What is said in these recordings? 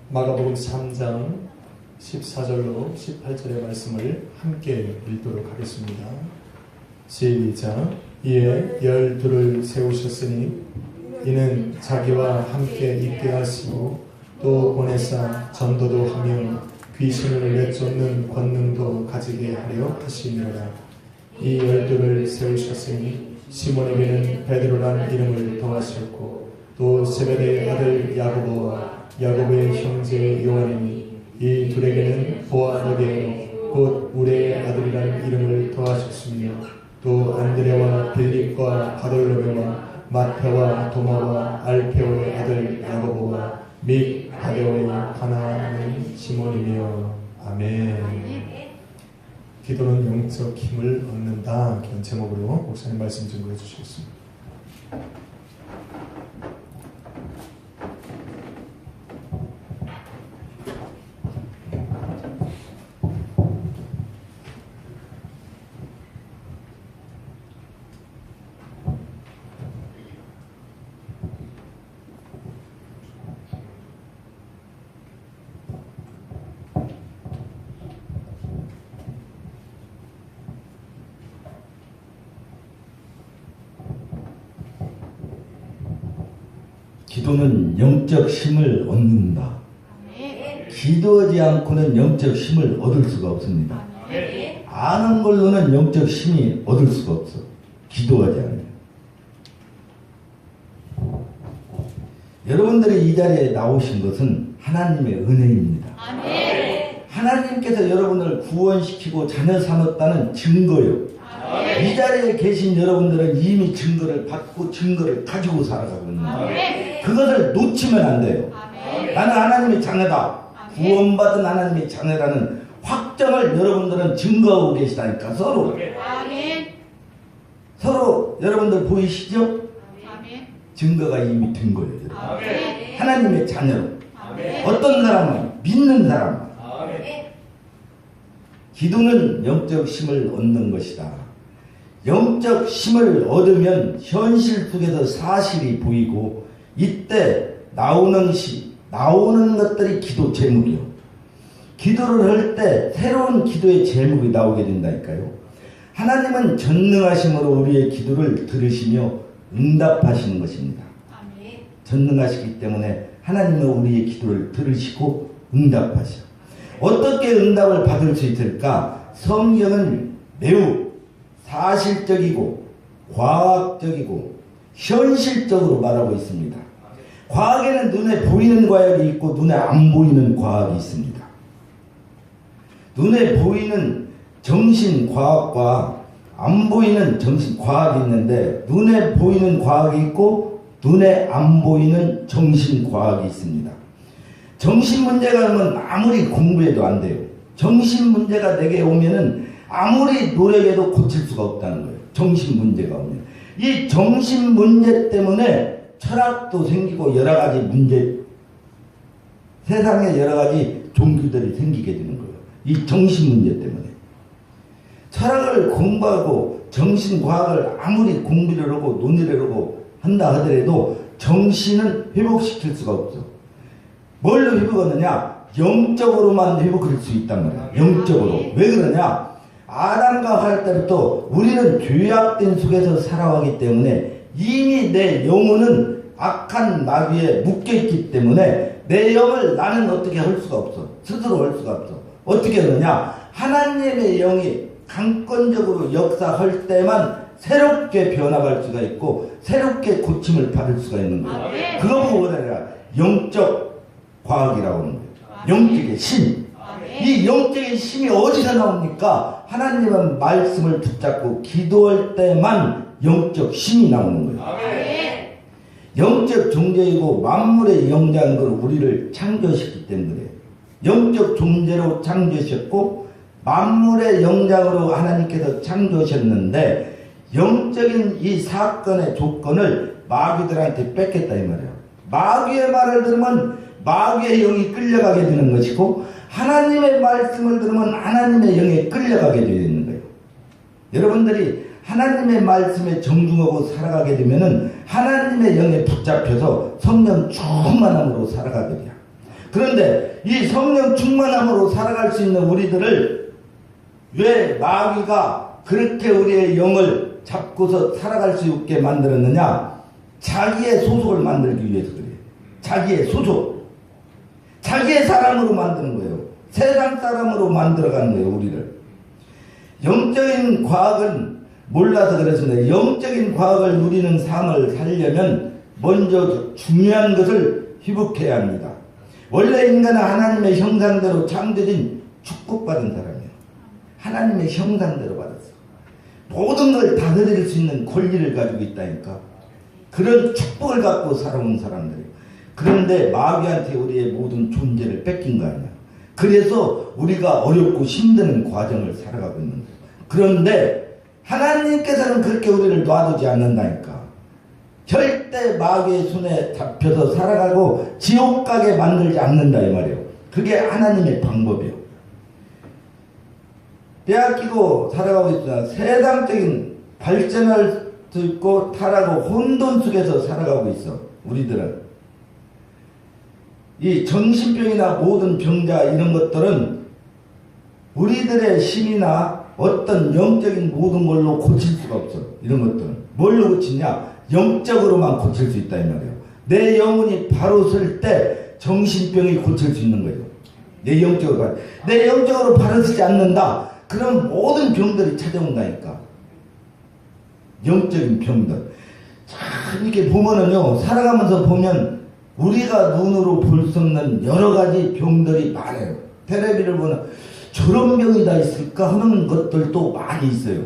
마가복음 3장 14절로 18절의 말씀을 함께 읽도록 하겠습니다. 시작. 이에 12를 세우셨으니 이는 자기와 함께 있게 하시고 또 보내사 전도도 하며 귀신을 내쫓는 권능도 가지게 하려 하시니라. 이 12를 세우셨으니 시몬에게는 베드로라는 이름을 더하셨고 또 세베대의 아들 야고보와 야고보의 형제 요한이니 이 둘에게는 보아너게 곧 우레의 아들이라는 이름을 더하셨으며 또 안드레와 빌립과 바돌로메와 마태와 도마와 알페오의 아들 야고보와 및 다데오의 가나안의 시몬이며. 아멘. 기도는 영적 힘을 얻는다. 이런 제목으로 목사님 말씀 증거해 주시겠습니다. 기도는 영적 힘을 얻는다. 기도하지 않고는 영적 힘을 얻을 수가 없습니다. 아는 걸로는 영적 힘이 얻을 수가 없어. 기도하지 않으면. 여러분들이 이 자리에 나오신 것은 하나님의 은혜입니다. 하나님께서 여러분을 구원시키고 자녀 삼았다는 증거요. 이 자리에 계신 여러분들은 이미 증거를 받고 증거를 가지고 살아가고 있는 거예요. 그것을 놓치면 안 돼요. 나는 하나님의 자녀다. 구원받은 하나님의 자녀라는 확정을 여러분들은 증거하고 계시다니까. 서로 여러분들 보이시죠? 증거가 이미 된 거예요. 하나님의 자녀로. 어떤 사람은 믿는 사람. 기도는 영적 힘을 얻는 것이다. 영적 힘을 얻으면 현실 속에서 사실이 보이고 이때 나오는 것들이 기도 제목이요. 기도를 할 때 새로운 기도의 제목이 나오게 된다니까요. 하나님은 전능하심으로 우리의 기도를 들으시며 응답하시는 것입니다. 전능하시기 때문에 하나님은 우리의 기도를 들으시고 응답하셔. 어떻게 응답을 받을 수 있을까? 성경은 매우 사실적이고 과학적이고 현실적으로 말하고 있습니다. 과학에는 눈에 보이는 과학이 있고 눈에 안 보이는 과학이 있습니다. 눈에 보이는 정신과학과 안 보이는 정신과학이 있는데 눈에 보이는 과학이 있고 눈에 안 보이는 정신과학이 있습니다. 정신 문제가 오면 아무리 공부해도 안 돼요. 정신 문제가 내게 오면은 아무리 노력해도 고칠 수가 없다는 거예요. 정신 문제가 오면. 이 정신 문제 때문에 철학도 생기고 여러 가지 문제, 세상에 여러 가지 종교들이 생기게 되는 거예요. 이 정신 문제 때문에. 철학을 공부하고 정신과학을 아무리 공부를 하고 논의를 하고 한다 하더라도 정신은 회복시킬 수가 없어. 뭘로 회복하느냐? 영적으로만 회복할 수 있단 말이야. 영적으로. 왜 그러냐? 아담과 할 때부터 우리는 죄악된 속에서 살아가기 때문에 이미 내 영혼은 악한 마귀에 묶여있기 때문에 내 영을 나는 어떻게 할 수가 없어. 스스로 할 수가 없어. 어떻게 하느냐? 하나님의 영이 강권적으로 역사할 때만 새롭게 변화할 수가 있고 새롭게 고침을 받을 수가 있는 거예요. 그거 보고 아니라 영적 과학이라고 하는 거예요. 영적의 힘. 이 영적인 힘이 어디서 나옵니까? 하나님은 말씀을 붙잡고 기도할 때만 영적 힘이 나오는 거예요. 영적 존재이고 만물의 영장인 걸 우리를 창조했기 때문에 영적 존재로 창조하셨고 만물의 영장으로 하나님께서 창조하셨는데 영적인 이 사건의 조건을 마귀들한테 뺏겠다 이 말이에요. 마귀의 말을 들으면 마귀의 영이 끌려가게 되는 것이고 하나님의 말씀을 들으면 하나님의 영에 끌려가게 되는 거예요. 여러분들이 하나님의 말씀에 정중하고 살아가게 되면은 하나님의 영에 붙잡혀서 성령 충만함으로 살아가게 돼요. 그런데 이 성령 충만함으로 살아갈 수 있는 우리들을 왜 마귀가 그렇게 우리의 영을 잡고서 살아갈 수 있게 만들었느냐? 자기의 소속을 만들기 위해서 그래요. 자기의 소속. 자기의 사람으로 만드는 거예요. 세상 사람으로 만들어가는 거예요, 우리를. 영적인 과학은 몰라서 그렇습니다. 영적인 과학을 누리는 삶을 살려면 먼저 중요한 것을 회복해야 합니다. 원래 인간은 하나님의 형상대로 창조된 축복받은 사람이에요. 하나님의 형상대로 받았어. 모든 걸 다 누릴 수 있는 권리를 가지고 있다니까. 그런 축복을 갖고 살아온 사람들이에요. 그런데 마귀한테 우리의 모든 존재를 뺏긴 거 아니야. 그래서 우리가 어렵고 힘든 과정을 살아가고 있는 거예요. 그런데 하나님께서는 그렇게 우리를 놔두지 않는다니까. 절대 마귀의 손에 잡혀서 살아가고 지옥 가게 만들지 않는다 이 말이에요. 그게 하나님의 방법이에요. 빼앗기고 살아가고 있으나 세상적인 발전할 수 있고 타락하고 혼돈 속에서 살아가고 있어. 우리들은 이 정신병이나 모든 병자 이런 것들은 우리들의 힘이나 어떤 영적인 모든 걸로 고칠 수가 없어. 이런 것들은 뭘로 고치냐? 영적으로만 고칠 수 있다 이 말이에요. 내 영혼이 바로 설 때 정신병이 고칠 수 있는 거예요. 내 영적으로 바로 서지 않는다. 그럼 모든 병들이 찾아온다니까. 영적인 병들. 참 이렇게 보면은요, 살아가면서 보면 우리가 눈으로 볼 수 없는 여러 가지 병들이 많아요. 텔레비를 보면 저런 병이 다 있을까 하는 것들도 많이 있어요.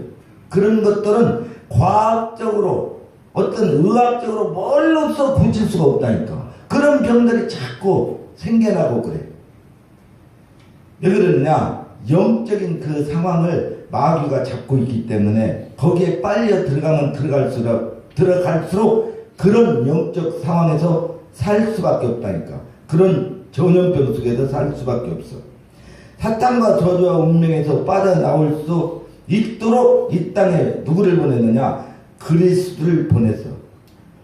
그런 것들은 과학적으로 어떤 의학적으로 뭘로써 고칠 수가 없다니까. 그런 병들이 자꾸 생겨나고 그래. 왜 그러느냐? 영적인 그 상황을 마귀가 잡고 있기 때문에 거기에 빨려 들어가면 들어갈수록 그런 영적 상황에서 살 수밖에 없다니까. 그런 전염병 속에서 살 수밖에 없어. 사탄과 저주와 운명에서 빠져나올 수 있도록 이 땅에 누구를 보냈느냐? 그리스도를 보냈어.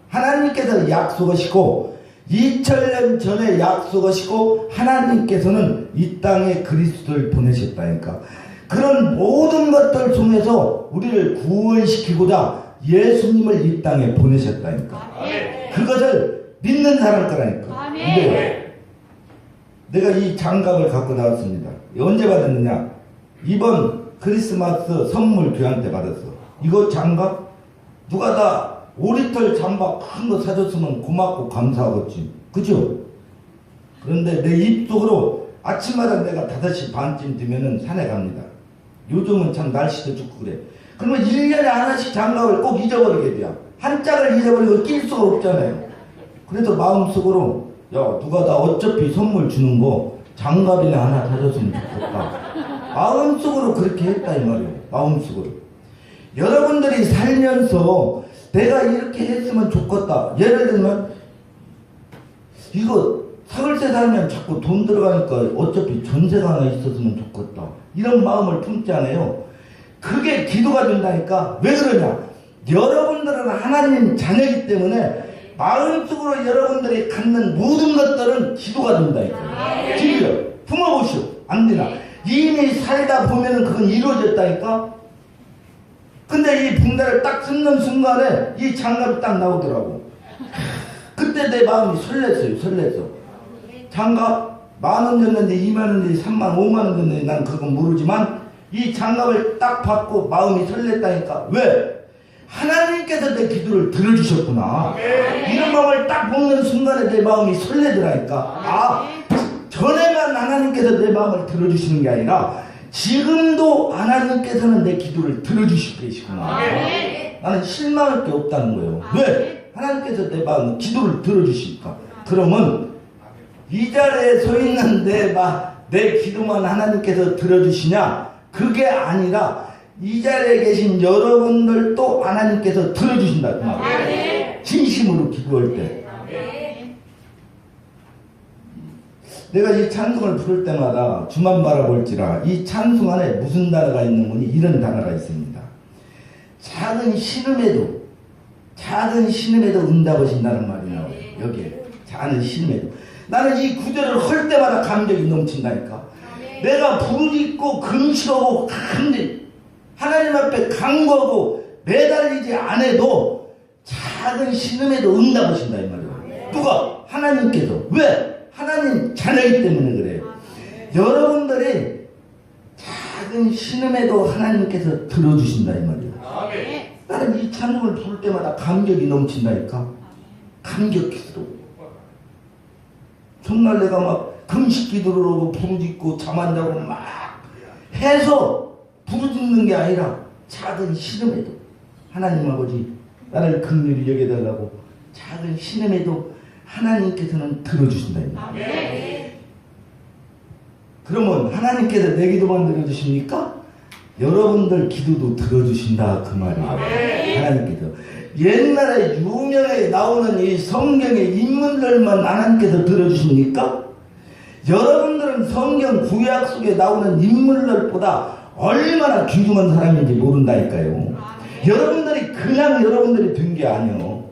하나님께서 약속하시고 2000년 전에 약속하시고 하나님께서는 이 땅에 그리스도를 보내셨다니까. 그런 모든 것들 중에서 우리를 구원시키고자 예수님을 이 땅에 보내셨다니까. 아멘. 그것을 믿는 사람 거라니까. 근데 내가 이 장갑을 갖고 나왔습니다. 언제 받았느냐? 이번 크리스마스 선물 교환 때 받았어. 이거 장갑 누가 다 5리터 장갑 큰 거 사줬으면 고맙고 감사하겠지. 그죠? 그런데 내 입속으로 아침마다 내가 5시 반쯤 되면은 산에 갑니다. 요즘은 참 날씨도 좋고 그래. 그러면 1년에 하나씩 장갑을 꼭 잊어버리게 돼요. 한 짝을 잊어버리고 낄 수가 없잖아요. 그래서 마음속으로 야 누가 다 어차피 선물 주는 거 장갑이나 하나 사줬으면 좋겠다. 마음속으로 그렇게 했다 이 말이에요. 마음속으로. 여러분들이 살면서 내가 이렇게 했으면 좋겠다. 예를 들면 이거 사글세 살면 자꾸 돈 들어가니까 어차피 전세가 하나 있었으면 좋겠다. 이런 마음을 품잖아요. 그게 기도가 된다니까. 왜 그러냐? 여러분들은 하나님 자녀이기 때문에 마음속으로 여러분들이 갖는 모든 것들은 기도가 된다니까. 기도요. 품어보시오. 안 되나? 이미 살다 보면은 그건 이루어졌다니까. 근데 이 붕대를 딱 쓰는 순간에 이 장갑이 딱 나오더라고. 그때 내 마음이 설렜어. 장갑 10,000원 줬는데 20,000원 줬는데 30,000원 50,000원 줬는데 난 그건 모르지만 이 장갑을 딱 받고 마음이 설렜다니까. 왜? 하나님께서 내 기도를 들어주셨구나. 이런 마음을 딱 먹는 순간에 내 마음이 설레더라니까. 아, 전에만 하나님께서 내 마음을 들어주시는 게 아니라 지금도 하나님께서는 내 기도를 들어주시고 계시구나. 나는 실망할 게 없다는 거예요. 왜? 하나님께서 내 마음을 기도를 들어주시니까. 그러면 이 자리에 서 있는 내 기도만 하나님께서 들어주시냐? 그게 아니라 이 자리에 계신 여러분들도 하나님께서 들어주신다. 그 말이에요. 진심으로 기도할 때. 내가 이 찬송을 부를 때마다 주만 바라볼지라 이 찬송 안에 무슨 단어가 있는 거니? 이런 단어가 있습니다. 작은 신음에도 응답하신다는 말이 나와요. 여기에 작은 신음에도. 나는 이 구절을 할 때마다 감격이 넘친다니까. 내가 부르짖고 금식하고 하나님 앞에 간구하고 매달리지 않아도 작은 신음에도 응답하신다 이 말이에요. 누가? 하나님께서. 왜? 하나님 자녀이기 때문에 그래요. 여러분들이 작은 신음에도 하나님께서 들어주신다 이 말이에요. 나는 이 찬송을 부를 때마다 감격이 넘친다니까. 감격스러워. 정말 내가 막 금식 기도를 하고 부르짖고 잠 안 자고 막 해서 부르짖는 게 아니라 작은 신음에도 하나님 아버지 나를 긍휼히 여겨달라고 작은 신음에도 하나님께서는 들어주신다. 그러면 하나님께서 내 기도만 들어주십니까? 여러분들 기도도 들어주신다 그 말이에요. 하나님께서 옛날에 유명하게 나오는 이 성경의 인물들만 하나님께서 들어주십니까? 여러분들은 성경 구약 속에 나오는 인물들보다 얼마나 귀중한 사람인지 모른다니까요. 여러분들이 그냥 여러분들이 된 게 아니에요.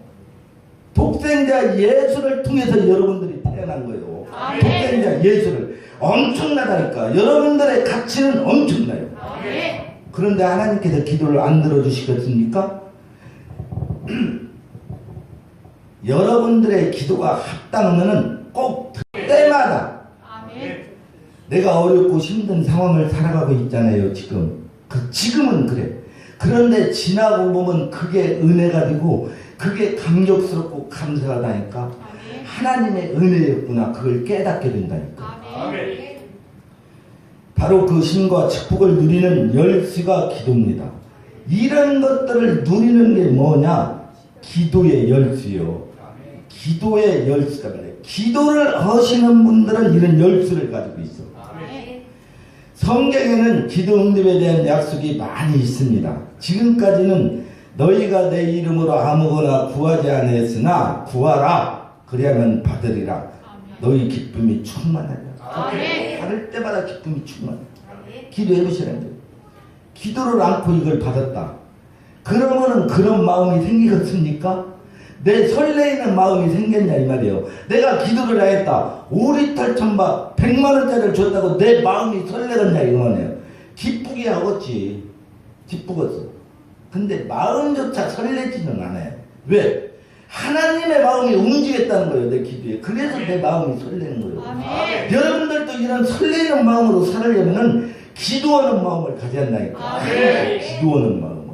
독생자 예수를 통해서 여러분들이 태어난 거예요. 독생자 예수를. 엄청나다니까. 여러분들의 가치는 엄청나요. 그런데 하나님께서 기도를 안 들어주시겠습니까? 여러분들의 기도가 합당하면 꼭 때마다 내가 어렵고 힘든 상황을 살아가고 있잖아요. 지금은 그래. 그런데 지나고 보면 그게 은혜가 되고 그게 감격스럽고 감사하다니까. 하나님의 은혜였구나. 그걸 깨닫게 된다니까. 바로 그 신과 축복을 누리는 열쇠가 기도입니다. 이런 것들을 누리는 게 뭐냐? 기도의 열쇠요. 기도의 열쇠가 말이에요. 기도를 하시는 분들은 이런 열쇠를 가지고 있어. 성경에는 기도 응답에 대한 약속이 많이 있습니다. 지금까지는 너희가 내 이름으로 아무거나 구하지 않았으나 구하라 그리하면 받으리라. 너희 기쁨이 충만하리라. 받을 때마다 기쁨이 충만해. 기도해 보시라는 거예요. 기도를 않고 이걸 받았다. 그러면은 그런 마음이 생기겠습니까? 내 설레이는 마음이 생겼냐 이 말이에요. 내가 기도를 하였다. 5리터 천박 100만원짜리를 줬다고 내 마음이 설레겠냐 이거네요. 기쁘게 하겠지. 기쁘겠어. 근데 마음조차 설레지는 않아요. 왜? 하나님의 마음이 움직였다는 거예요. 내 기도에. 그래서 내 마음이 설레는 거예요. 여러분들도 이런 설레는 마음으로 살려면 기도하는 마음을 가져야 한다니까. 기도하는 마음을.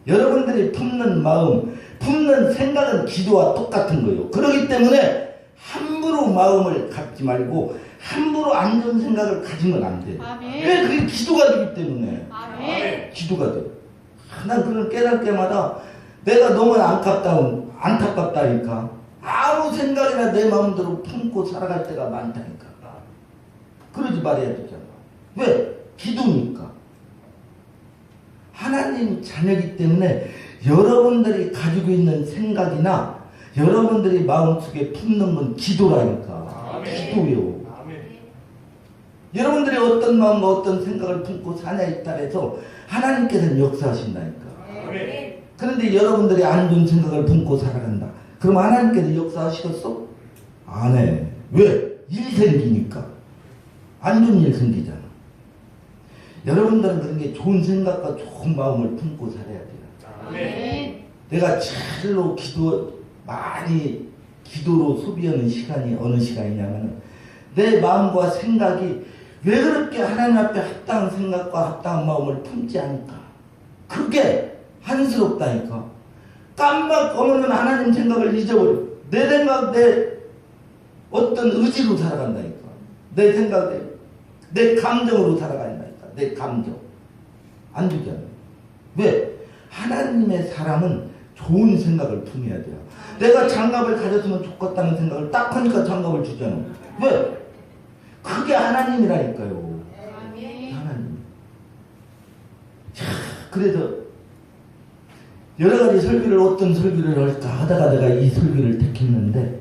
여러분들이 품는 마음, 품는 생각은 기도와 똑같은 거예요. 그렇기 때문에 함부로 마음을 갖지 말고 함부로 안 좋은 생각을 가지면 안 돼. 왜? 그게 기도가 되기 때문에. 기도가 돼. 난 그걸 깨달을 때마다 내가 너무 안타깝다니까. 아무 생각이나 내 마음대로 품고 살아갈 때가 많다니까. 그러지 말아야 되잖아. 왜? 기도니까. 하나님 자녀이기 때문에 여러분들이 가지고 있는 생각이나 여러분들이 마음속에 품는 건 기도라니까. 기도요. 여러분들이 어떤 마음과 어떤 생각을 품고 사냐에 따라서 하나님께서는 역사하신다니까. 그런데 여러분들이 안 좋은 생각을 품고 살아간다. 그럼 하나님께서 역사하시겠어? 안 해. 왜? 일 생기니까. 안 좋은 일 생기잖아. 여러분들은 그런 게 좋은 생각과 좋은 마음을 품고 살아야 돼요. 내가 잘로 많이 기도로 소비하는 시간이 어느 시간이냐면 내 마음과 생각이 왜 그렇게 하나님 앞에 합당한 생각과 합당한 마음을 품지 않을까? 그게 한스럽다니까. 깜빡하면 하나님 생각을 잊어버려. 내 생각, 내 어떤 의지로 살아간다니까. 내 생각대로. 내 감정으로 살아간다니까. 내 감정. 안 되잖아. 왜? 하나님의 사람은 좋은 생각을 품어야 돼요. 내가 장갑을 가졌으면 좋겠다는 생각을 딱 하니까 장갑을 주잖아. 왜? 그게 하나님이라니까요. 하나님. 그래서 여러 가지 설교를 어떤 설교를 할까 하다가 내가 이 설교를 택했는데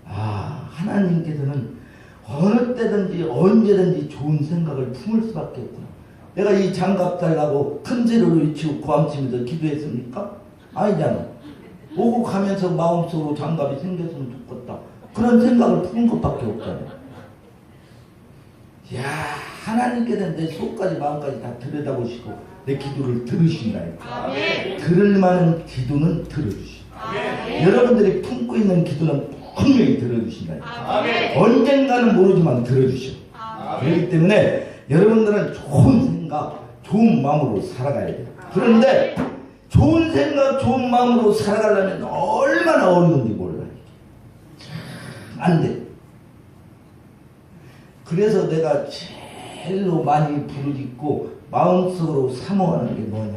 하나님께서는 어느 때든지 언제든지 좋은 생각을 품을 수밖에 없구나. 내가 이 장갑 달라고 큰 재료로 위치고 고함치면서 기도했습니까? 아니잖아. 오고 가면서 마음속으로 장갑이 생겼으면 좋겠다. 그런 생각을 푸는 것밖에 없잖아. 야, 하나님께서는 내 속까지 마음까지 다 들여다보시고 내 기도를 들으신다니까. 들을 만한 기도는 들어주시고 여러분들이 품고 있는 기도는 분명히 들어주신다니까. 언젠가는 모르지만 들어주셔. 그렇기 때문에 여러분들은 좋은 생각, 좋은 마음으로 살아가야 돼요. 그런데 좋은 생각, 좋은 마음으로 살아가려면 얼마나 어려운지 몰라요. 안 돼. 그래서 내가 제일로 많이 부르짖고 마음속으로 사모하는 게 뭐냐?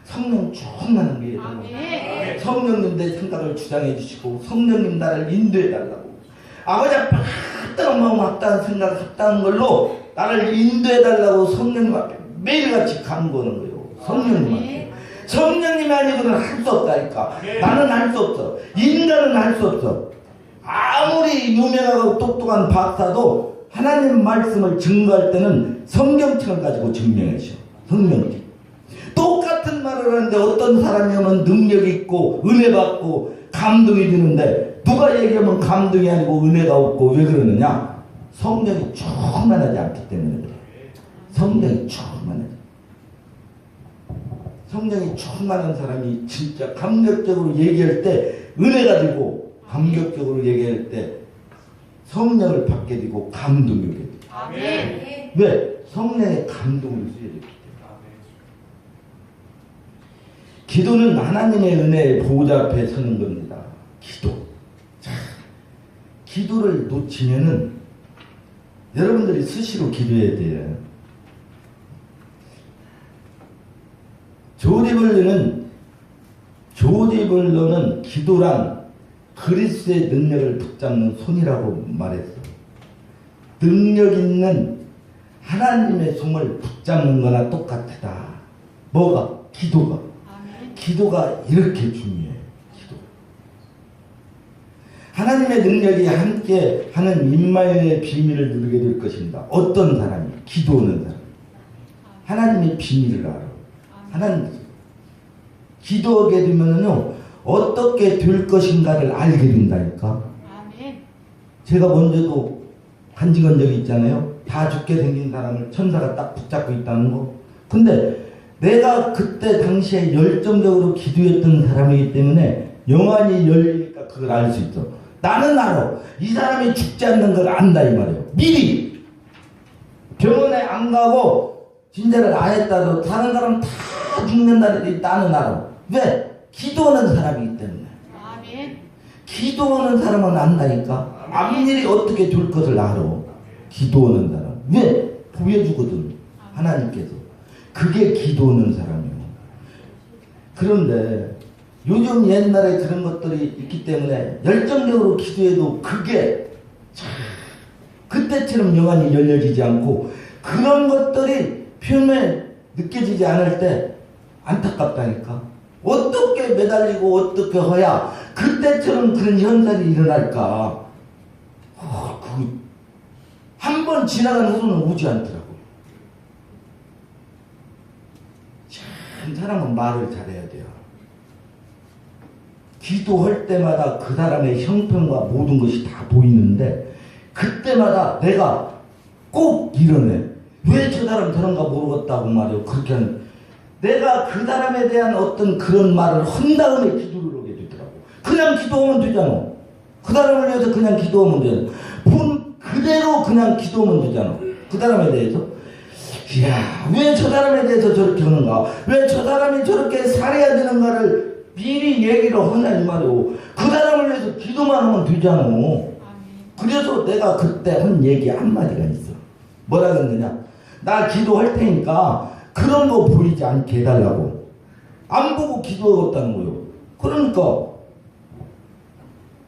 성령 충만한 게 되고 성령님 내 생각을 주장해 주시고 성령님 나를 인도해 달라고. 아버지 앞에 합당한 마음, 합당한 생각, 합당한 걸로 나를 인도해 달라고 성령님 앞에 매일같이 간구하는 거예요. 성령님한테. 성령님이 아니고는 할 수 없다니까. 나는 할 수 없어. 인간은 할 수 없어. 아무리 유명하고 똑똑한 박사도 하나님 말씀을 증거할 때는 성경책을 가지고 증명하셔. 성경책. 똑같은 말을 하는데 어떤 사람이 오면 능력이 있고 은혜 받고 감동이 드는데 누가 얘기하면 감동이 아니고 은혜가 없고 왜 그러느냐? 성령이 충만하지 않기 때문에 그래. 성령이 충만하지. 성령이 충만한 사람이 진짜 감격적으로 얘기할 때 은혜가 되고 감격적으로 얘기할 때 성령을 받게 되고 감동이 오게 돼. 아멘. 왜? 성령의 감동을 쓰여야 되기 때문에. 기도는 하나님의 은혜의 보호자 앞에 서는 겁니다. 기도. 자, 기도를 놓치면은 여러분들이 수시로 기도해야 돼요. 조지 벌러는 기도란 그리스도의 능력을 붙잡는 손이라고 말했어. 능력 있는 하나님의 손을 붙잡는 거나 똑같다. 뭐가? 기도가. 기도가 이렇게 중요해. 기도. 하나님의 능력이 함께 하는 임마누엘의 비밀을 누리게 될 것입니다. 어떤 사람이? 기도하는 사람. 하나님의 비밀을 알아. 하나님 기도하게 되면요 어떻게 될 것인가를 알게 된다니까. 제가 먼저도 간증한 적이 있잖아요. 다 죽게 생긴 사람을 천사가 딱 붙잡고 있다는 거. 근데 내가 그때 당시에 열정적으로 기도했던 사람이기 때문에 영안이 열리니까 그걸 알 수 있어. 나는 알아. 이 사람이 죽지 않는 걸 안다 이 말이에요. 미리 병원에 안 가고 진짜를 안 했다도 다른 사람 다 죽는다는데 나는 알아. 왜? 기도하는 사람이기 때문에. 기도하는 사람은 안다니까. 앞일이 어떻게 될 것을 알아. 기도하는 사람. 왜? 보여주거든. 하나님께서. 그게 기도하는 사람이에요. 그런데 요즘 옛날에 그런 것들이 있기 때문에 열정적으로 기도해도 그게 그때처럼 영안이 열려지지 않고 그런 것들이 표면에 느껴지지 않을 때 안타깝다니까. 어떻게 매달리고 어떻게 해야 그때처럼 그런 현상이 일어날까. 한 번 지나간 후로는 오지 않더라고요. 참 사람은 말을 잘해야 돼요. 기도할 때마다 그 사람의 형편과 모든 것이 다 보이는데 그때마다 내가 꼭 이러네. 왜 저 사람 저런가 모르겠다고 말이요. 그렇게 하는 내가 그 사람에 대한 어떤 그런 말을 한 다음에 기도를 하게 되더라고. 그냥 기도하면 되잖아. 그 사람을 위해서 그냥 기도하면 되잖아. 본 그대로 그냥 기도하면 되잖아. 그 사람에 대해서. 이야, 왜 저 사람에 대해서 저렇게 하는가? 왜 저 사람이 저렇게 살아야 되는가를 미리 얘기를 하냐 이 말이오. 그 사람을 위해서 기도만 하면 되잖아. 그래서 내가 그때 한 얘기 한마디가 있어. 뭐라 그랬느냐? 나 기도할 테니까 그런 거 보이지 않게 해달라고. 안 보고 기도하겠다는 거요. 그러니까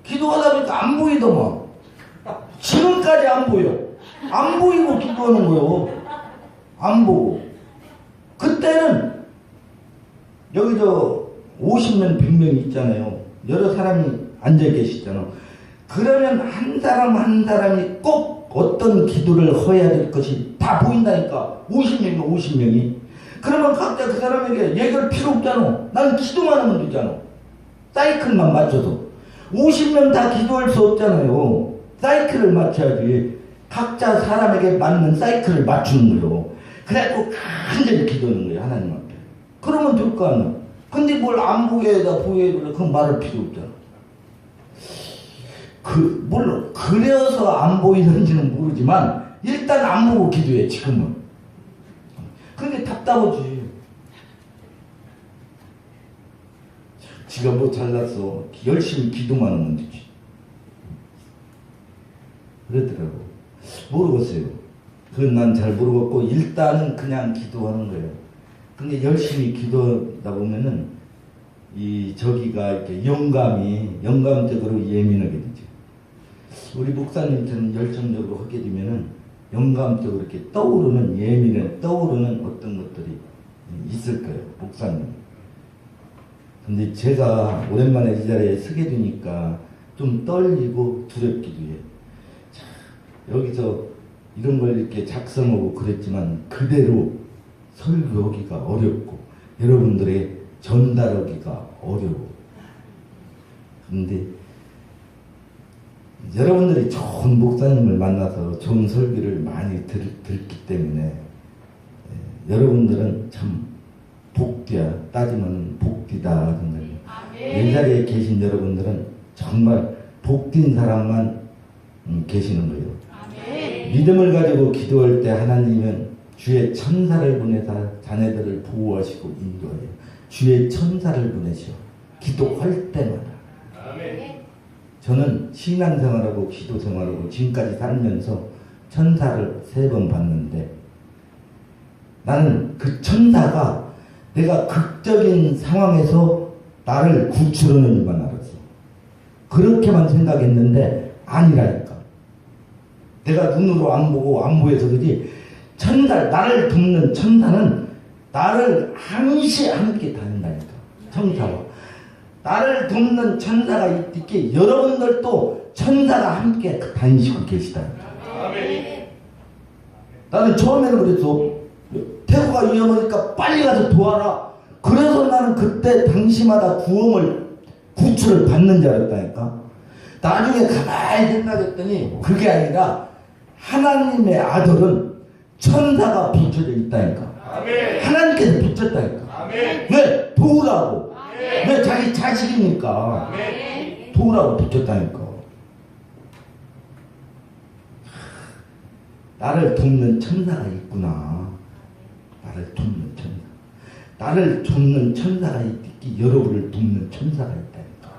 기도하다 보니까 안 보이더만. 지금까지 안 보여. 안 보이고 기도하는 거요. 안 보고. 그때는 여기 저 50명 100명 있잖아요. 여러 사람이 앉아 계시잖아. 그러면 한 사람 한 사람이 꼭 어떤 기도를 해야 될 것이 다 보인다니까. 50명이면 50명이. 그러면 각자 그 사람에게 얘기할 필요 없잖아. 나는 기도만 하면 되잖아. 사이클만 맞춰서. 50명 다 기도할 수 없잖아요. 사이클을 맞춰야지. 각자 사람에게 맞는 사이클을 맞추는 거예요. 그래갖고 간절히 기도하는 거예요, 하나님 앞에. 그러면 될 거 아니야. 근데 뭘 안 보여다 보여야 그건 말할 필요 없잖아. 물론 그래서 안 보이는지는 모르지만 일단 안 보고 기도해 지금은. 그게 답답하지. 지가 뭐 잘났어. 열심히 기도만 하면 되지. 그러더라고. 모르겠어요. 그건 난 잘 모르겠고 일단은 그냥 기도하는 거예요. 근데 열심히 기도하다 보면은 저기가 이렇게 영감적으로 예민하게 되죠. 우리 목사님처럼 열정적으로 하게 되면은 영감적으로 이렇게 떠오르는 어떤 것들이 있을 거예요, 목사님. 근데 제가 오랜만에 이 자리에 서게 되니까 좀 떨리고 두렵기도 해요. 자, 여기서 이런 걸 이렇게 작성하고 그랬지만 그대로 설교하기가 어렵고 여러분들에게 전달하기가 어려워. 근데 여러분들이 좋은 목사님을 만나서 좋은 설교를 많이 듣기 때문에 여러분들은 참 복디야. 따지면 복디다. 이 자리에 계신 여러분들은 정말 복딘 사람만 계시는 거예요. 믿음을 가지고 기도할 때 하나님은 주의 천사를 보내사 자네들을 보호하시고 인도해요. 주의 천사를 보내시오. 기도할 때마다. 저는 신앙생활하고 기도생활하고 지금까지 살면서 천사를 3번 봤는데 나는 그 천사가 내가 극적인 상황에서 나를 구출하는 줄만 알았어. 그렇게만 생각했는데 아니라니까. 내가 눈으로 안 보고 안 보여서 그러지 나를 돕는 천사는 나를 항시 함께 다닌다니까. 천사와 나를 돕는 천사가 있기에 여러분들도 천사가 함께 다니시고 계시다니까. 나는 처음에는 그랬어. 태고가 위험하니까 빨리 가서 도와라. 그래서 나는 그때 당시마다 구출을 받는 줄 알았다니까. 나중에 가만히 생각했더니 그게 아니라 하나님의 아들은 천사가 붙여져 있다니까. 하나님께서 붙였다니까. 왜? 도우라고. 왜? 자기 자식이니까. 도우라고 붙였다니까. 나를 돕는 천사가 있구나. 나를 돕는 천사. 나를 돕는 천사가 있기 여러분을 돕는 천사가 있다니까.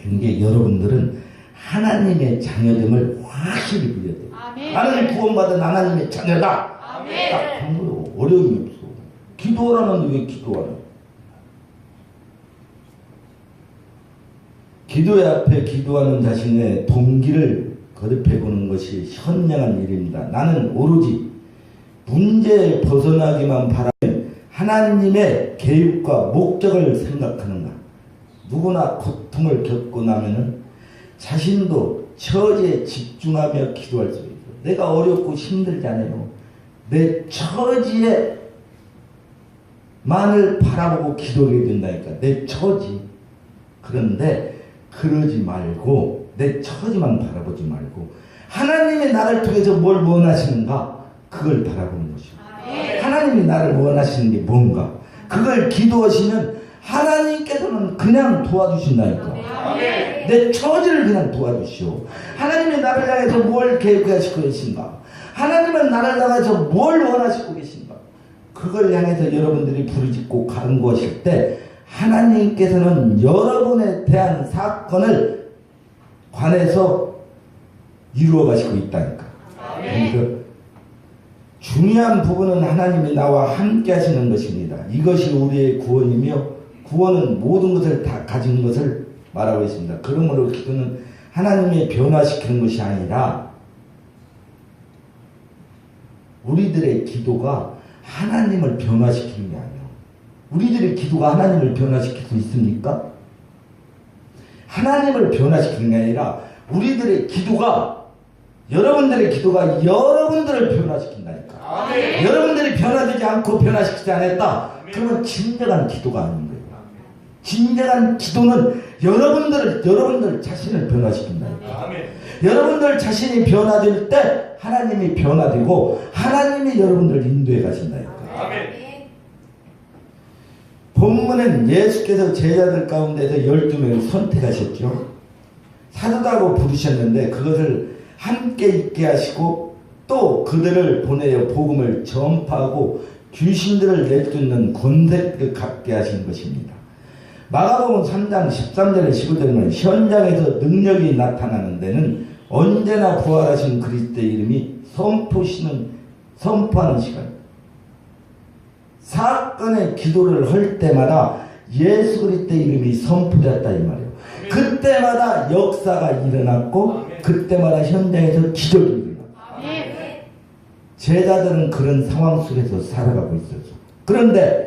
그러니까 여러분들은 하나님의 자녀됨을 확실히 부여야 돼. 나는 구원받은 하나님의 자녀다. 딱 그런 거 어려움이 없어. 기도하라는데 왜 기도하냐? 기도의 앞에 기도하는 자신의 동기를 거듭해보는 것이 현명한 일입니다. 나는 오로지 문제에 벗어나기만 바라면 하나님의 계획과 목적을 생각하는가. 누구나 고통을 겪고 나면은 자신도 처지에 집중하며 기도할 수 있어요. 내가 어렵고 힘들잖아요. 내 처지에 만을 바라보고 기도하게 된다니까. 내 처지. 그런데 그러지 말고 내 처지만 바라보지 말고 하나님이 나를 통해서 뭘 원하시는가 그걸 바라보는 것이요. 하나님이 나를 원하시는 게 뭔가 그걸 기도하시면 하나님께서는 그냥 도와주신다니까. 내 처지를 그냥 도와주시오. 하나님이 나를 향해서 뭘 계획하시고 계신가. 하나님은 나를 향해서 뭘 원하시고 계신가. 그걸 향해서 여러분들이 부르짖고 간구하실 때 하나님께서는 여러분에 대한 사건을 관해서 이루어 가시고 있다니까. 그러니까 중요한 부분은 하나님이 나와 함께 하시는 것입니다. 이것이 우리의 구원이며 구원은 모든 것을 다 가진 것을 말하고 있습니다. 그러므로 기도는 하나님의 변화시키는 것이 아니라 우리들의 기도가 하나님을 변화시키는 게 아니에요. 우리들의 기도가 하나님을 변화시킬 수 있습니까? 하나님을 변화시키는 게 아니라 우리들의 기도가 여러분들의 기도가 여러분들을 변화시킨다니까. 여러분들이 변화되지 않고 변화시키지 않았다. 그러면 진정한 기도가 아닌 거예요. 진정한 기도는 여러분들 자신을 변화시킨다니까. 여러분들 자신이 변화될 때 하나님이 변화되고 하나님이 여러분들 인도해 가신다니까. 본문은 예수께서 제자들 가운데서 12명을 선택하셨죠. 사도라고 부르셨는데 그것을 함께 있게 하시고 또 그들을 보내어 복음을 전파하고 귀신들을 내쫓는 권세를 갖게 하신 것입니다. 마가복음 3장 13절에 15절에는 현장에서 능력이 나타나는 데는 언제나 부활하신 그리스도의 이름이 선포하는 시간, 사건의 기도를 할 때마다 예수 그리스도의 이름이 선포되었다 이 말이에요. 그때마다 역사가 일어났고 그때마다 현장에서 기적이 일어났고 제자들은 그런 상황 속에서 살아가고 있었죠. 그런데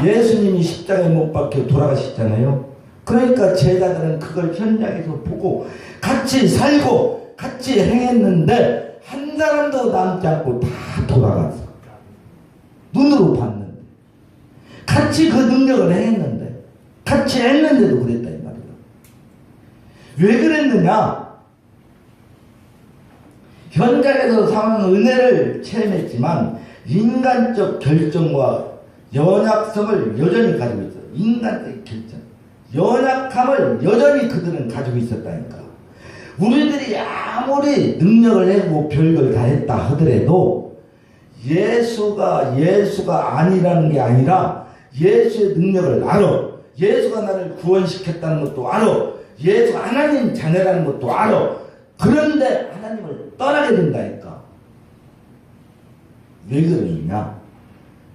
예수님이 십자가에 못 박혀 돌아가셨잖아요. 그러니까 제자들은 그걸 현장에서 보고 같이 살고 같이 행했는데 한 사람도 남지 않고 다 돌아갔어. 눈으로 봤는데 같이 그 능력을 행했는데 같이 했는데도 그랬다 이 말이에요. 왜 그랬느냐? 현장에서 상황은 은혜를 체험했지만 인간적 결정과 연약성을 여전히 가지고 있어요. 인간적 결정, 연약함을 여전히 그들은 가지고 있었다니까. 우리들이 아무리 능력을 내고 별걸 다 했다 하더라도 예수가 아니라는 게 아니라 예수의 능력을 알아. 예수가 나를 구원시켰다는 것도 알아. 예수가 하나님 자녀라는 것도 알아. 그런데 하나님을 떠나게 된다니까. 왜 그러느냐?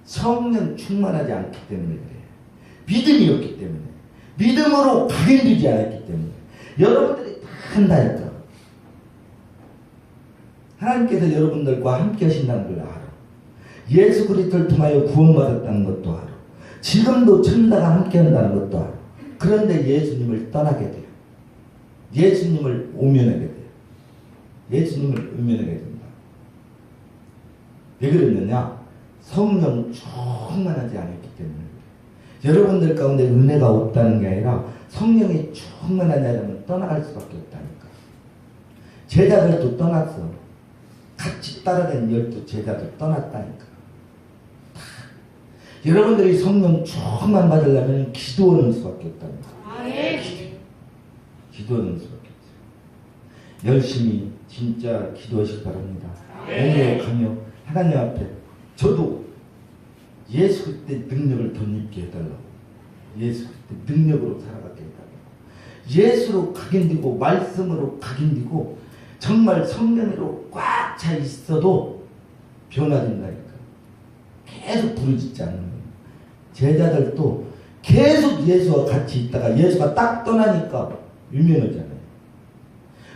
성령 충만하지 않기 때문에 그래. 믿음이 없기 때문에. 믿음으로 각인되지 않았기 때문에. 여러분들이 다 한다니까. 하나님께서 여러분들과 함께 하신다는 걸 알아. 예수 그리스도를 통하여 구원받았다는 것도 알아. 지금도 천사가 함께 한다는 것도 알아. 그런데 예수님을 떠나게 돼요. 예수님을 오면하게 돼요. 예수님을 의면하게 된다. 왜 그랬느냐? 성령 충만하지 않았기 때문에. 여러분들 가운데 은혜가 없다는 게 아니라 성령이 충만하지 않으면 떠나갈 수밖에 없다니까. 제자들도 떠났어. 같이 따라다닌 12 제자들 떠났다니까. 여러분들이 성령 충만 받으려면 기도하는 수밖에 없다니까. 기도하는 수밖에 없어요. 열심히 진짜 기도하시기 바랍니다. 오늘가며 하나님 앞에 저도 예수 그때 능력을 덧입게 해달라고. 예수 그때 능력으로 살아가게 해달라고. 예수로 각인되고 말씀으로 각인되고 정말 성령으로 꽉 차 있어도 변화된다니까. 계속 부르짖지 않는 거예요. 제자들도 계속 예수와 같이 있다가 예수가 딱 떠나니까 유명하잖아요.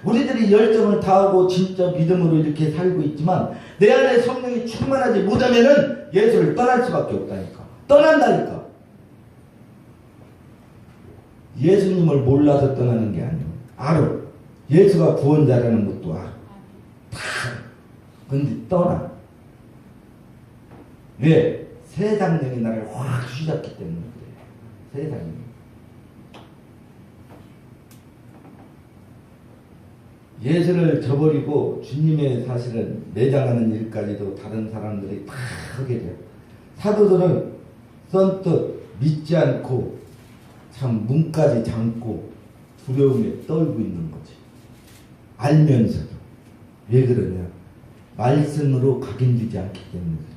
우리들이 열정을 다하고 진짜 믿음으로 이렇게 살고 있지만 내 안에 성령이 충만하지 못하면은 예수를 떠날 수밖에 없다니까. 떠난다니까. 예수님을 몰라서 떠나는 게 아니에요. 알아. 예수가 구원자라는 것도 알아. 다. 근데 떠나. 왜? 세상령이 나를 확 휘잡기 때문에 그래요. 세상령이. 예수를 저버리고 주님의 사실은 매장하는 일까지도 다른 사람들이 다 하게 돼요. 사도들은 선뜻 믿지 않고 참 문까지 잠고 두려움에 떨고 있는 거지. 알면서도. 왜 그러냐? 말씀으로 각인되지 않기 때문에 그래요.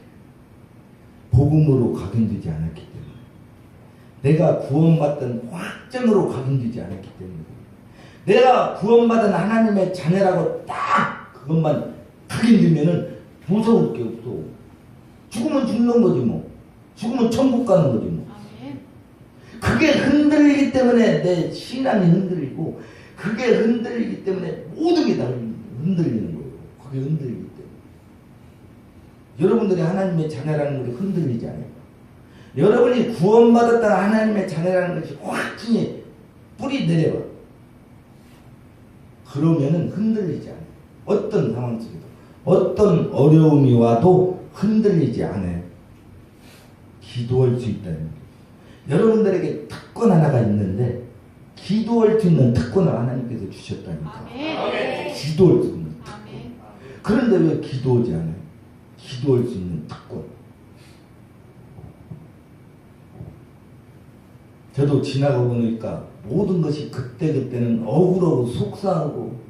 복음으로 각인되지 않았기 때문에. 내가 구원받던 확정으로 각인되지 않았기 때문에. 내가 구원받은 하나님의 자녀라고 딱 그것만 각인되면은 무서울 게 없어. 죽으면 죽는 거지 뭐. 죽으면 천국 가는 거지 뭐. 그게 흔들리기 때문에 내 신앙이 흔들리고 그게 흔들리기 때문에 모든 게 다 흔들리는 거예요. 그게 흔들리기 때문에. 여러분들이 하나님의 자녀라는 것이 흔들리지 않아요. 여러분이 구원받았다는 하나님의 자녀라는 것이 확신이 뿌리 내려와. 그러면은 흔들리지 않아요. 어떤 상황 속에도 어떤 어려움이 와도 흔들리지 않아요. 기도할 수 있다는 거예요. 여러분들에게 특권 하나가 있는데 기도할 수 있는 특권을 하나님께서 주셨다니까. 기도할 수 있는 특권. 그런데 왜 기도하지 않아요? 기도할 수 있는 특권. 저도 지나가고 보니까 모든 것이 그때그때는 억울하고 속상하고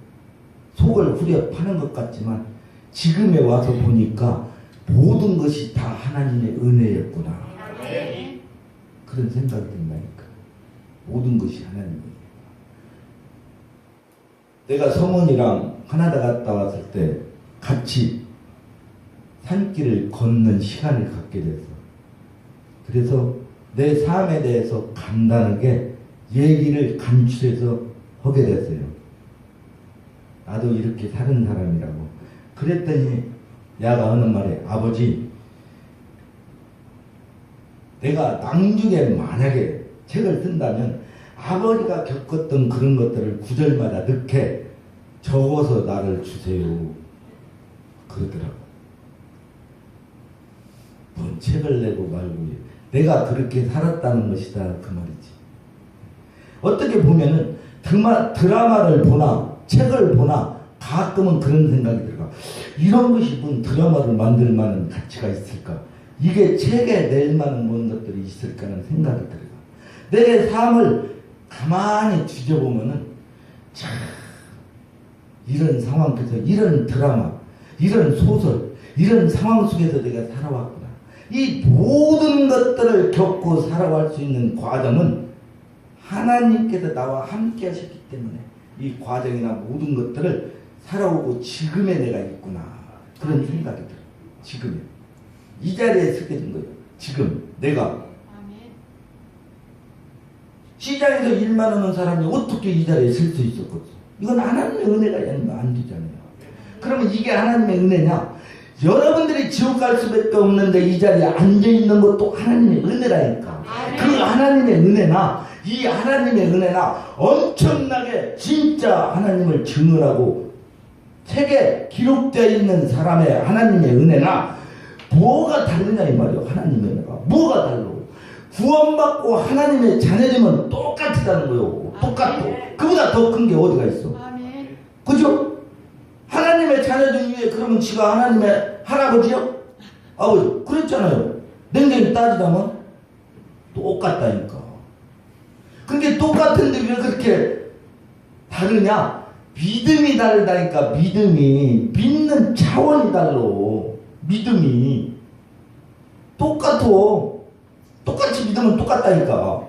속을 후려 파는 것 같지만 지금에 와서 보니까 모든 것이 다 하나님의 은혜였구나. 그런 생각이 든다니까. 모든 것이 하나님의 은혜. 내가 성원이랑 카나다 갔다 왔을 때 같이 산길을 걷는 시간을 갖게 돼서 그래서 내 삶에 대해서 간단하게 얘기를 간추려서 하게 됐어요. 나도 이렇게 사는 사람이라고. 그랬더니 야가 하는 말에 아버지 내가 나중에 만약에 책을 쓴다면 아버지가 겪었던 그런 것들을 구절마다 넣게 적어서 나를 주세요. 그러더라고. 뭔 책을 내고 말고 내가 그렇게 살았다는 것이다 그 말이지. 어떻게 보면은 드라마를 보나 책을 보나 가끔은 그런 생각이 들어가. 이런 것이 뭔 드라마를 만들 만한 가치가 있을까? 이게 책에 낼 만한 뭔 것들이 있을까라는 생각이 들어가. 내 삶을 가만히 뒤져보면은 참 이런 상황 속에서 이런 드라마, 이런 소설, 이런 상황 속에서 내가 살아왔구나. 이 모든 것들을 겪고 살아갈 수 있는 과정은 하나님께서 나와 함께 하셨기 때문에 이 과정이나 모든 것들을 살아오고 지금의 내가 있구나. 그런 생각이 들어요. 지금에. 이 자리에 서게 된 거예요. 지금 내가. 시장에서 일만 하는 사람이 어떻게 이 자리에 설 수 있었겠어? 이건 하나님의 은혜가 아니면 안 되잖아요. 그러면 이게 하나님의 은혜냐? 여러분들이 지옥 갈 수밖에 없는데 이 자리에 앉아있는 것도 하나님의 은혜라니까. 그 하나님의 은혜나 이 하나님의 은혜나 엄청나게 진짜 하나님을 증언하고 책에 기록되어 있는 사람의 하나님의 은혜나 뭐가 다르냐 이 말이에요. 하나님의 은혜가 뭐가 달라? 구원받고 하나님의 자녀되면 똑같다는 거예요. 똑같고 그보다 더 큰 게 어디가 있어? 그죠? 하나님의 자녀들 위해 그러면 지가 하나님의 할아버지요? 아버지 그랬잖아요. 냉정히 따지자면 똑같다니까. 근데 똑같은데 왜 그렇게 다르냐? 믿음이 다르다니까. 믿음이 믿는 차원이 달라. 믿음이 똑같아. 똑같이 믿으면 똑같다니까.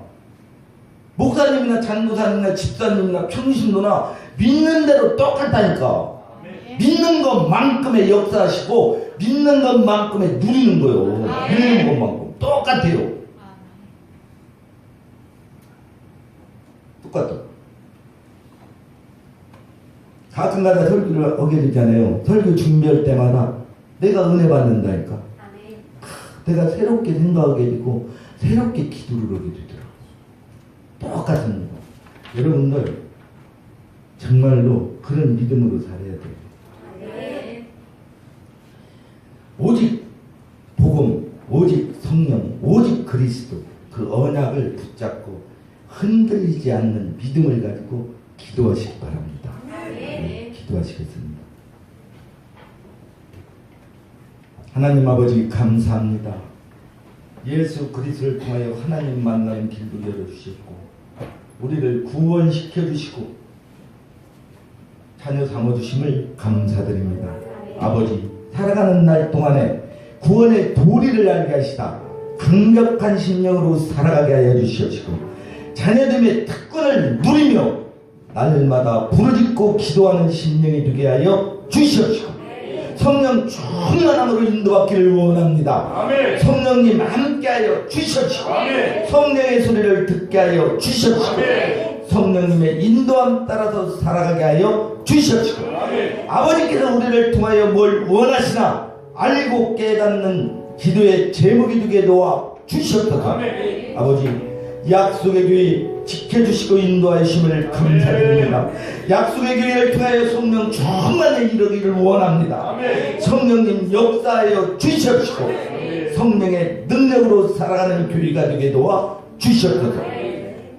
목사님이나 장로사님이나 집사님이나 평신도나 믿는 대로 똑같다니까. 믿는 것만큼의 역사하시고 믿는 것만큼의 누리는 거요. 누리는 것만큼 똑같아요. 똑같아. 가끔가다 설교를 하게 되잖아요. 설교 준비할 때마다 내가 은혜 받는다니까. 내가 새롭게 생각하게 되고 새롭게 기도를 하게 되더라고요. 똑같은 거. 여러분들 정말로 그런 믿음으로 살아야 돼요. 오직 복음, 오직 성령, 오직 그리스도 그 언약을 붙잡고 흔들리지 않는 믿음을 가지고 기도하시기 바랍니다. 네, 기도하시겠습니다. 하나님 아버지 감사합니다. 예수 그리스도를 통하여 하나님 만나는 길도 열어주셨고 우리를 구원시켜 주시고 자녀 삼아주심을 감사드립니다. 아버지 살아가는 날 동안에 구원의 도리를 알게 하시다 강력한 심령으로 살아가게 하여 주시옵시고 자녀됨의 특권을 누리며 날마다 부르짖고 기도하는 심령이 되게 하여 주시옵시고 성령 충만함으로 인도받기를 원합니다. 아멘. 성령님 함께하여 주시옵시고 성령의 소리를 듣게 하여 주시옵시고 성령님의 인도함 따라서 살아가게 하여 주시옵시고 아버지께서 우리를 통하여 뭘 원하시나 알고 깨닫는 기도의 제목이 되게 도와 주시옵소서. 아버지 약속의 교회 지켜주시고 인도하심을 감사드립니다. 약속의 교회를 통하여 성령 충만에 이르기를 원합니다. 성령님 역사하여 주시옵시고 성령의 능력으로 살아가는 교회가 되게 도와 주시옵소서.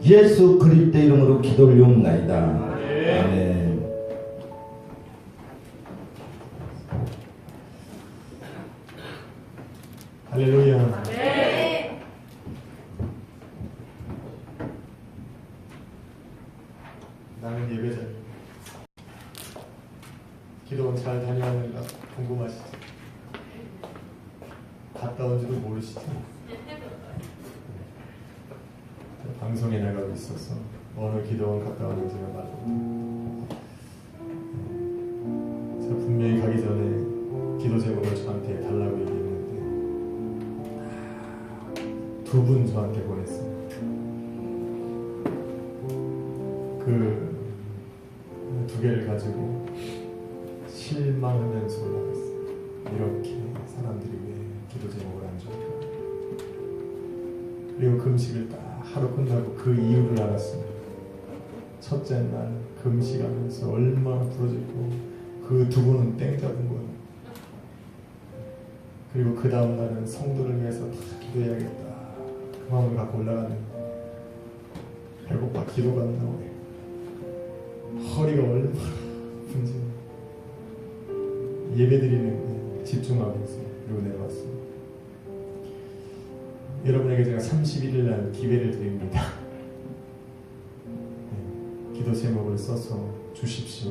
예수 그리스도 이름으로 기도 올리옵나이다. 아멘. 할렐루야. 나는 예배자입니다. 기도원 잘 다녀왔는가 궁금하시죠? 갔다 온지도 모르시죠? 방송에 나가고 있어서 어느 기도원 갔다 왔는지가 말로 제가 분명히 가기 전에 기도 제목을 저한테 달라고 얘기했는데 두 분 저한테 보냈어요. 그 두 개를 가지고 실망하면서 올라갔어요. 이렇게 사람들이 왜 기도 제목을 안 줄까? 그리고 금식을 딱 하루 끝나고 그 이유를 알았습니다. 첫째 날 금식하면서 얼마나 부러지고 그 두 분은 땡 잡은 거예요. 그리고 그 다음 날은 성도를 위해서 다 기도해야겠다. 그 마음을 갖고 올라갔는데 배고파 기도가 안 나오네. 허리가 얼마나 아픈지 예배드리는 집중하고 있어요. 그리고 내려왔습니다. 여러분에게 제가 31일 날 기회를 드립니다. 네, 기도 제목을 써서 주십시오.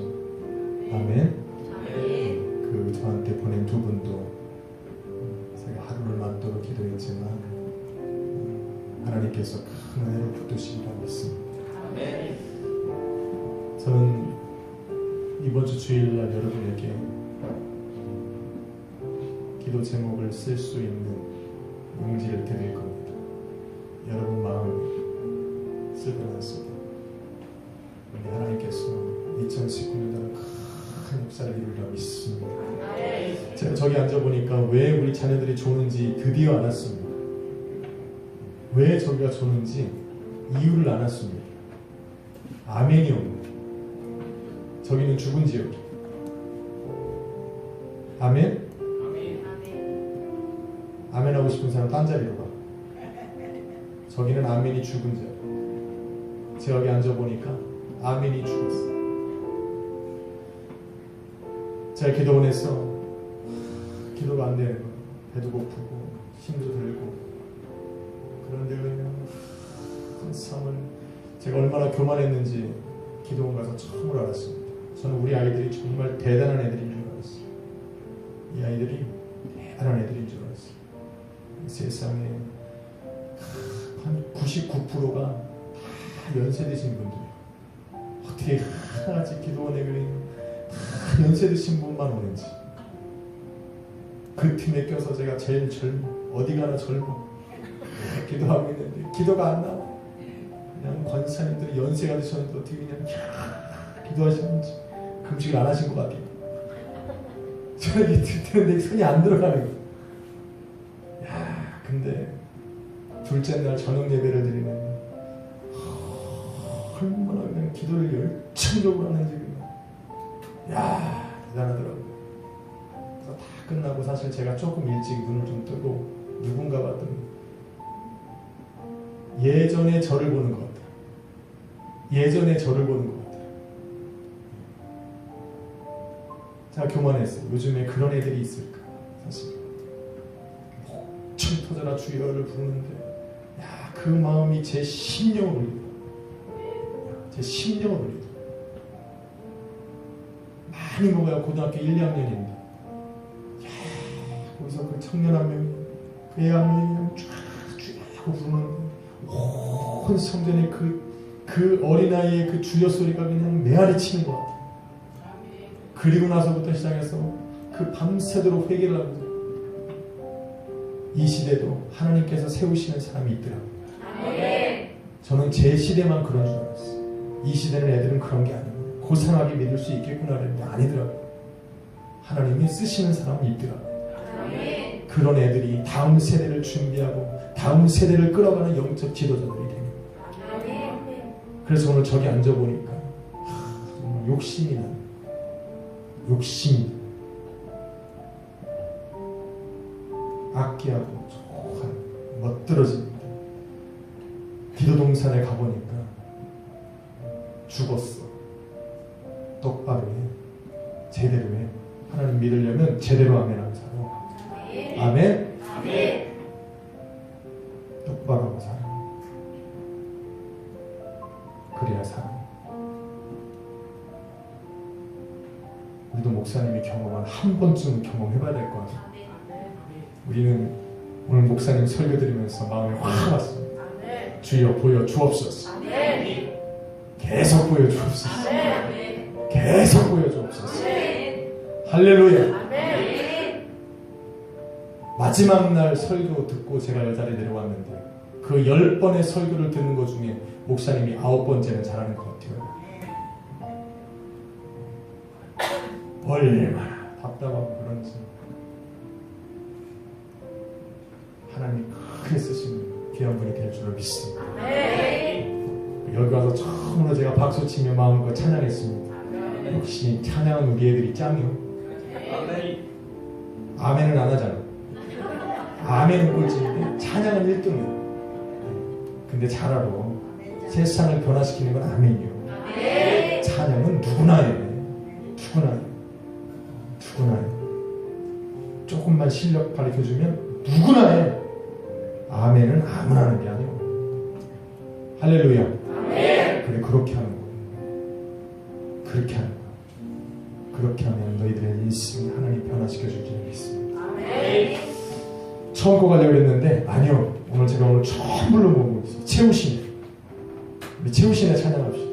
아멘. 그 저한테 보낸 두 분도 제가 하루를 맞도록 기도했지만 하나님께서 큰 은혜를 붙드시리라고 믿습니다. 저는 이번 주 주일날 여러분에게 기도 제목을 쓸 수 있는 용기를 드릴 겁니다. 여러분 마음 쓸고 났습니다. 근데 하나님께서 2019년도는 큰 역사를 이루리라 믿습니다. 제가 저기 앉아보니까 왜 우리 자녀들이 조는지 드디어 알았습니다. 왜 저기가 조는지 이유를 알았습니다. 아멘이 없네. 저기는 죽은 지역. 아멘? 아멘 하고 싶은 사람 딴 자리로 가. 저기는 아멘이 죽은 자리. 제가 여기 앉아보니까 아멘이 죽었어. 제가 기도원에서 기도가 안 되는 거예요. 배도 고프고 힘도 들고 그런데 그냥 큰 삶을 제가 얼마나 교만했는지 기도원 가서 처음으로 알았습니다. 저는 우리 아이들이 정말 대단한 애들인 줄 알았어요. 이 아이들이 대단한 애들인 줄 알았어요. 세상에 한 99%가 다 연세 드신 분들이에요. 어떻게 하나같이 기도원에 그린 다 연세 드신 분만 오는지. 그 팀에 껴서 제가 제일 젊어. 어디 가나 젊어. 기도하고 있는데 기도가 안 나와. 그냥 권사님들이 연세가 드셨는데 어떻게 그냥 기도하시는지 금식을 안 하신 것 같아요. 저는 이게 듣는데 손이 안 들어가는 거예요. 야, 근데 둘째 날 저녁 예배를 드리면 얼마나 그냥 기도를 열정적으로 하는지 야, 대단하더라고요. 그래서 다 끝나고 사실 제가 조금 일찍 눈을 좀 뜨고 누군가 봤더니 예전에 저를 보는 것 같아요. 예전에 저를 보는 것 같아요. 제가 교만했어요. 요즘에 그런 애들이 있을까? 사실 목청 터져라 주여를 부르는데 야, 그 마음이 제 심령을 울리더라고요. 제 심령을 울리더라고요. 많이 먹어야 고등학교 1, 2학년인데 거기서 그 청년 한 명이 그 애 한 명이 그냥 쫙 하고 부르는데 온 성전에 그 어린아이의 그 주여 소리가 그냥 메아리 치는 것 같아요. 그리고 나서부터 시작해서 그 밤새도록 회개를 하고 이 시대도 하나님께서 세우시는 사람이 있더라고요. 저는 제 시대만 그런 줄 알았어요. 이 시대는 애들은 그런 게 아니고 고상하게 믿을 수 있겠구나 그랬는데 아니더라고요. 하나님이 쓰시는 사람이 있더라고요. 그런 애들이 다음 세대를 준비하고 다음 세대를 끌어가는 영적 지도자들이 됩니다. 그래서 오늘 저기 앉아보니까 정말 욕심이 나요. 욕심이 악기하고 족한 멋들어집니다. 기도동산에 가보니까 죽었어. 똑바로 해. 제대로 해. 하나님 믿으려면 제대로 아멘 하고 살아. 아멘? 똑바로 하고 살아. 그래야 살아. 우리도 목사님이 경험한 한 번쯤 경험해봐야 될 것 같아요. 우리는 오늘 목사님 설교 들으면서 마음이 확 왔습니다. 주여 보여 주옵소서. 계속 보여 주옵소서. 계속 보여 주옵소서. 할렐루야. 마지막 날 설교 듣고 제가 이 자리에 내려왔는데 그 10번의 설교를 듣는 것 중에 목사님이 9번째는 잘하는 것 같아요. 얼마나 답답하고 그런지 하나님 크게 쓰시는 귀한 분이 될 줄을 믿습니다. 여기 와서 처음으로 제가 박수치며 마음껏 찬양했습니다. 역시 찬양은 우리 애들이 짱이요. 아멘은 안 하잖아. 아멘은 꼴찌인데 찬양은 1등이에요. 근데 잘 알아. 세상을 변화시키는 건 아멘이요. 찬양은 누구나 해. 누구나 해. 누구나 해. 조금만 실력 가르쳐주면 누구나 해. 아멘은 아무나 하는 게 아니고. 할렐루야. 그래, 그렇게 하는 거예요. 그렇게 하는 거예요. 그렇게 하면 너희들의 인생을 하나님 변화시켜줄 줄 믿습니다. 처음 거 가려고 했는데 아니요. 오늘 제가 처음 불러보고 있어요. 채우신. 우리 채우신에 찬양합시다.